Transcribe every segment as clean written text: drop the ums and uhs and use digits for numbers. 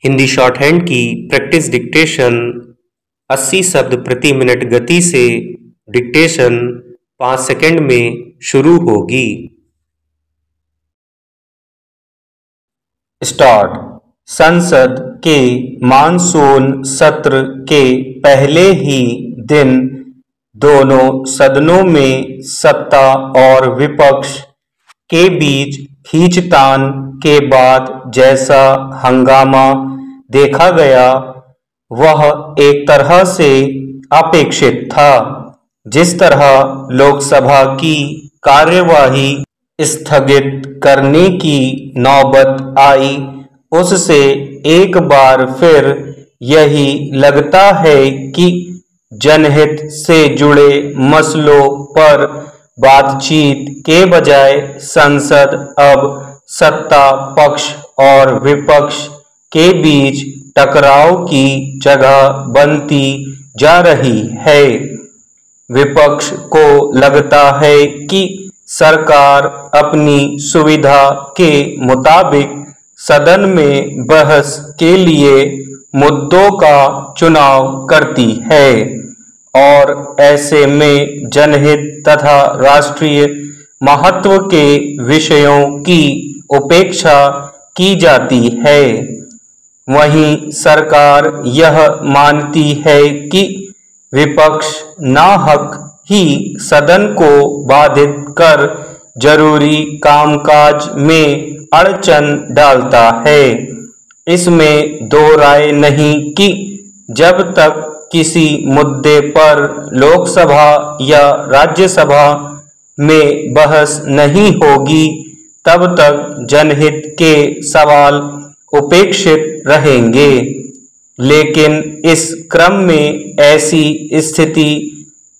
Hindi short hand की practice dictation 80 शब्द प्रति मिनट गति से डिक्टेशन 5 सेकंड में शुरू होगी। स्टार्ट। संसद के मानसून सत्र के पहले ही दिन दोनों सदनों में सत्ता और विपक्ष के बीच खींचतान के बाद जैसा हंगामा देखा गया वह एक तरह से अपेक्षित था। जिस तरह लोकसभा की कार्यवाही स्थगित करने की नौबत आई उससे एक बार फिर यही लगता है कि जनहित से जुड़े मसलों पर बातचीत के बजाय संसद अब सत्ता पक्ष और विपक्ष के बीच टकराव की जगह बनती जा रही है। विपक्ष को लगता है कि सरकार अपनी सुविधा के मुताबिक सदन में बहस के लिए मुद्दों का चुनाव करती है और ऐसे में जनहित तथा राष्ट्रीय महत्व के विषयों की उपेक्षा की जाती है। वहीं सरकार यह मानती है कि विपक्ष नाहक ही सदन को बाधित कर जरूरी कामकाज में अड़चन डालता है। इसमें दो राय नहीं कि जब तक किसी मुद्दे पर लोकसभा या राज्यसभा में बहस नहीं होगी तब तक जनहित के सवाल उपेक्षित रहेंगे। लेकिन इस क्रम में ऐसी स्थिति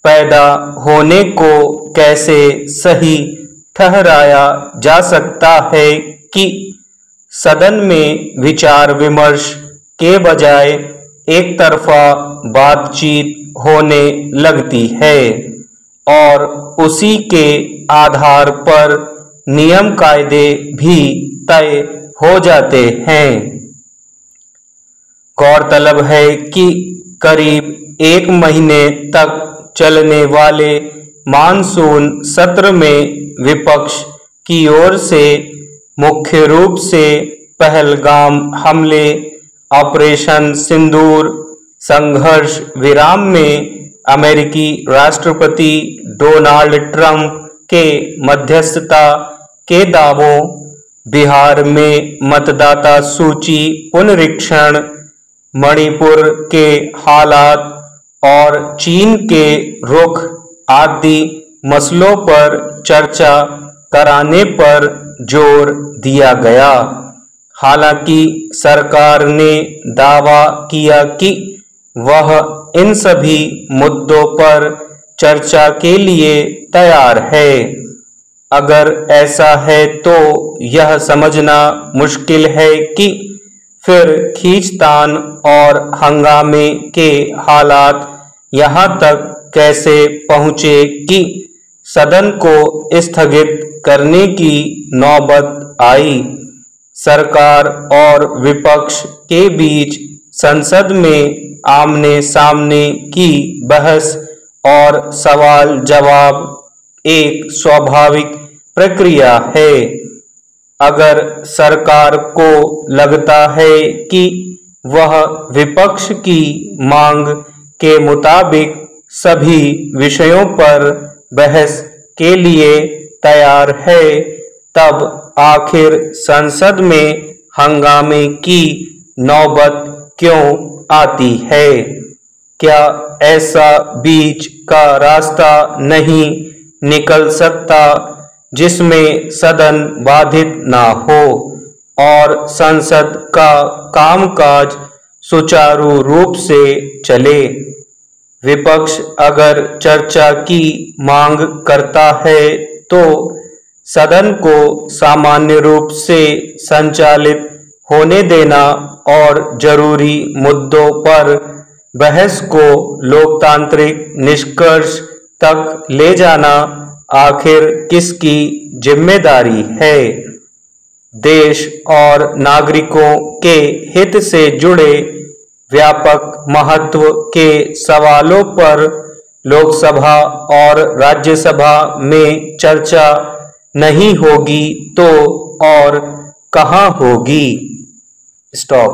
पैदा होने को कैसे सही ठहराया जा सकता है कि सदन में विचार विमर्श के बजाय एक तरफा बातचीत होने लगती है और उसी के आधार पर नियम कायदे भी तय हो जाते हैं। गौरतलब है कि करीब एक महीने तक चलने वाले मानसून सत्र में विपक्ष की ओर से मुख्य रूप से पहलगाम हमले, ऑपरेशन सिंदूर, संघर्ष विराम में अमेरिकी राष्ट्रपति डोनाल्ड ट्रंप के मध्यस्थता के दावों, बिहार में मतदाता सूची पुनरीक्षण, मणिपुर के हालात और चीन के रुख आदि मसलों पर चर्चा कराने पर जोर दिया गया। हालांकि सरकार ने दावा किया कि वह इन सभी मुद्दों पर चर्चा के लिए तैयार है। अगर ऐसा है तो यह समझना मुश्किल है कि फिर खींचतान और हंगामे के हालात यहाँ तक कैसे पहुँचे कि सदन को स्थगित करने की नौबत आई। सरकार और विपक्ष के बीच संसद में आमने सामने की बहस और सवाल जवाब एक स्वाभाविक प्रक्रिया है। अगर सरकार को लगता है कि वह विपक्ष की मांग के मुताबिक सभी विषयों पर बहस के लिए तैयार है तब आखिर संसद में हंगामे की नौबत क्यों आती है? क्या ऐसा बीच का रास्ता नहीं निकल सकता जिसमें सदन बाधित ना हो और संसद का कामकाज सुचारू रूप से चले? विपक्ष अगर चर्चा की मांग करता है तो सदन को सामान्य रूप से संचालित होने देना और जरूरी मुद्दों पर बहस को लोकतांत्रिक निष्कर्ष तक ले जाना आखिर किसकी जिम्मेदारी है? देश और नागरिकों के हित से जुड़े व्यापक महत्व के सवालों पर लोकसभा और राज्यसभा में चर्चा नहीं होगी तो और कहां होगी? स्टॉप।